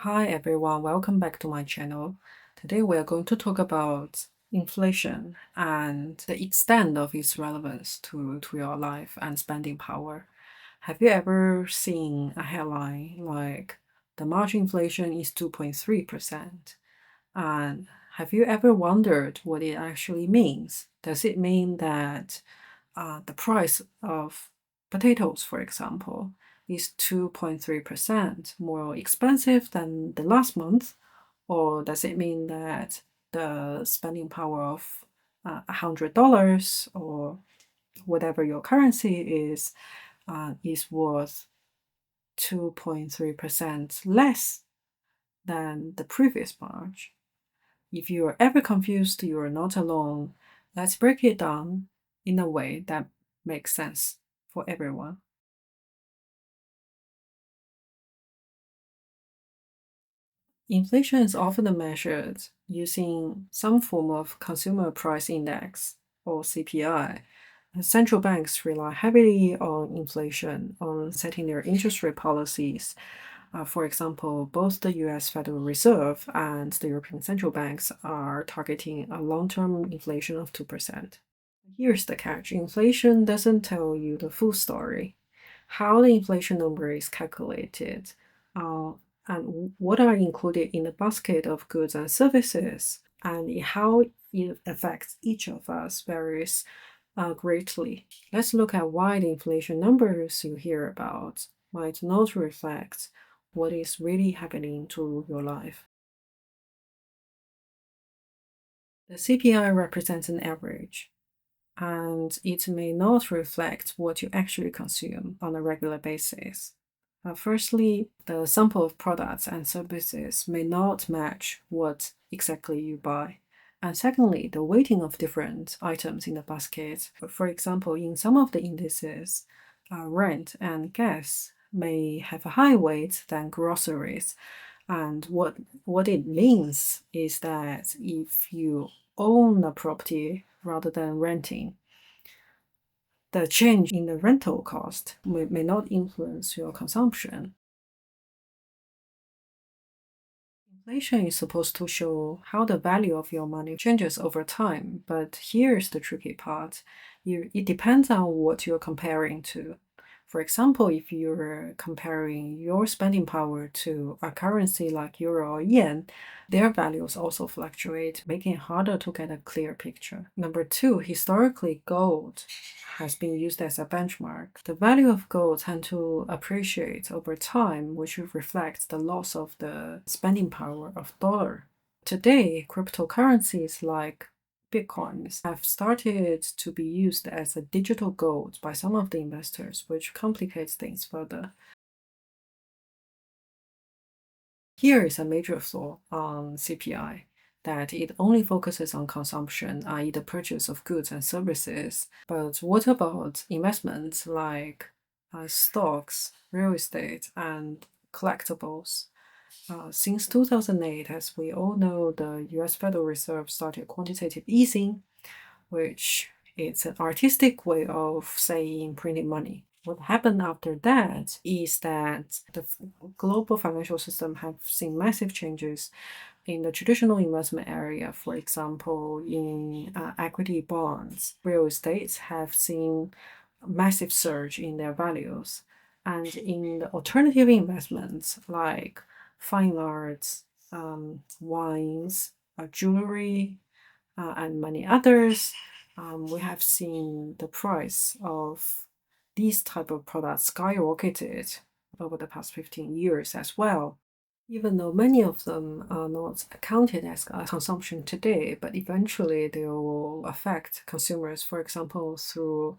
Hi everyone, welcome back to my channel. Today we are going to talk about inflation and the extent of its relevance to your life and spending power. Have you ever seen a headline like the March inflation is 2.3%? And have you ever wondered what it actually means? Does it mean that the price of potatoes, for example, is 2.3% more expensive than the last month? Or does it mean that the spending power of $100 or whatever your currency is worth 2.3% less than the previous March? If you are ever confused, you are not alone. Let's break it down in a way that makes sense for everyone. Inflation is often measured using some form of consumer price index or CPI. Central banks rely heavily on inflation on setting their interest rate policies. For example, both the US Federal Reserve and the European Central Banks are targeting a long term inflation of 2%. Here's the catch: inflation doesn't tell you the full story. How the inflation number is calculated, uh, and what are included in the basket of goods and services, and how it affects each of us varies greatly. Let's look at why the inflation numbers you hear about might not reflect what is really happening to your life. The CPI represents an average, and it may not reflect what you actually consume on a regular basis. Firstly, the sample of products and services may not match what exactly you buy. And secondly, the weighting of different items in the basket. For example, in some of the indices, rent and gas may have a higher weight than groceries. And what it means is that if you own a property rather than renting, the change in the rental cost may not influence your consumption. Inflation is supposed to show how the value of your money changes over time, but here's the tricky part. It depends on what you're comparing to. For example, if you're comparing your spending power to a currency like euro or yen, their values also fluctuate, making it harder to get a clear picture. Number two, historically, gold has been used as a benchmark. The value of gold tend to appreciate over time, which reflects the loss of the spending power of dollar. Today, cryptocurrencies like Bitcoins have started to be used as a digital gold by some of the investors, which complicates things further. Here is a major flaw on CPI, that it only focuses on consumption, i.e., the purchase of goods and services. But what about investments like stocks, real estate, and collectibles? Since 2008, as we all know, the US Federal Reserve started quantitative easing, which is an artistic way of saying printing money. What happened after that is that the global financial system have seen massive changes in the traditional investment area. For example, in equity bonds, real estates have seen a massive surge in their values. And in the alternative investments like fine arts, wines, jewelry, and many others, we have seen the price of these type of products skyrocketed over the past 15 years as well. Even though many of them are not accounted as consumption today, but eventually they will affect consumers, for example, through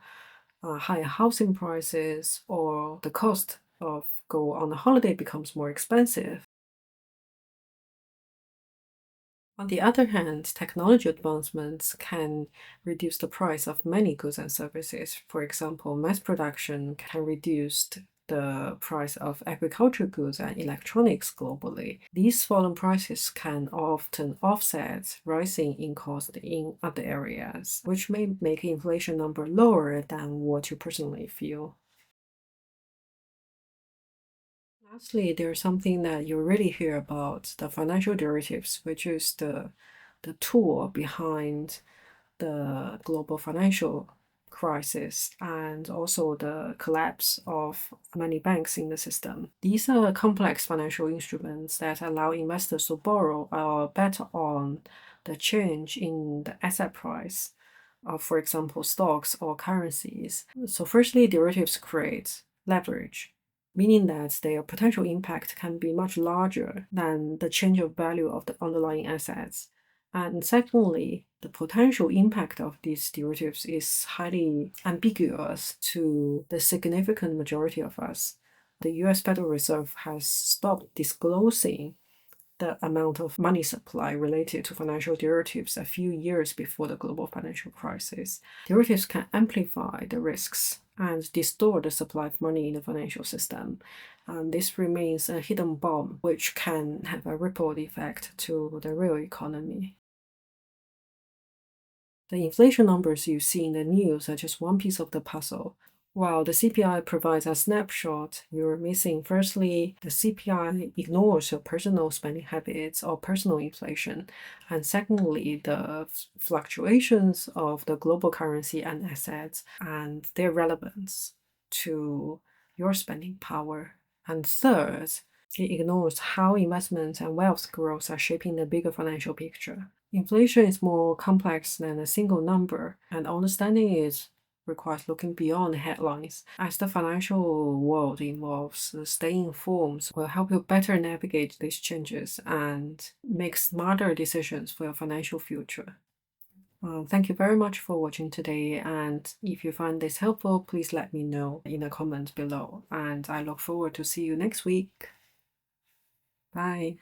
higher housing prices, or the cost of go on a holiday becomes more expensive. On the other hand, technology advancements can reduce the price of many goods and services. For example, mass production can reduce the price of agricultural goods and electronics globally. These fallen prices can often offset rising in cost in other areas, which may make inflation number lower than what you personally feel. Lastly, there's something that you really hear about the financial derivatives, which is the tool behind the global financial crisis and also the collapse of many banks in the system. These are complex financial instruments that allow investors to borrow or bet on the change in the asset price of, for example, stocks or currencies. So, firstly, derivatives create leverage, meaning that their potential impact can be much larger than the change of value of the underlying assets. And secondly, the potential impact of these derivatives is highly ambiguous to the significant majority of us. The US Federal Reserve has stopped disclosing the amount of money supply related to financial derivatives a few years before the global financial crisis. Derivatives can amplify the risks and distort the supply of money in the financial system. And this remains a hidden bomb which can have a ripple effect to the real economy. The inflation numbers you see in the news are just one piece of the puzzle. While the CPI provides a snapshot, you're missing firstly, the CPI ignores your personal spending habits or personal inflation, and secondly, the fluctuations of the global currency and assets and their relevance to your spending power. And third, it ignores how investment and wealth growth are shaping the bigger financial picture. Inflation is more complex than a single number, and understanding it requires looking beyond headlines. As the financial world evolves, staying informed will help you better navigate these changes and make smarter decisions for your financial future. Thank you very much for watching today, and if you find this helpful, please let me know in the comments below, and I look forward to see you next week. Bye.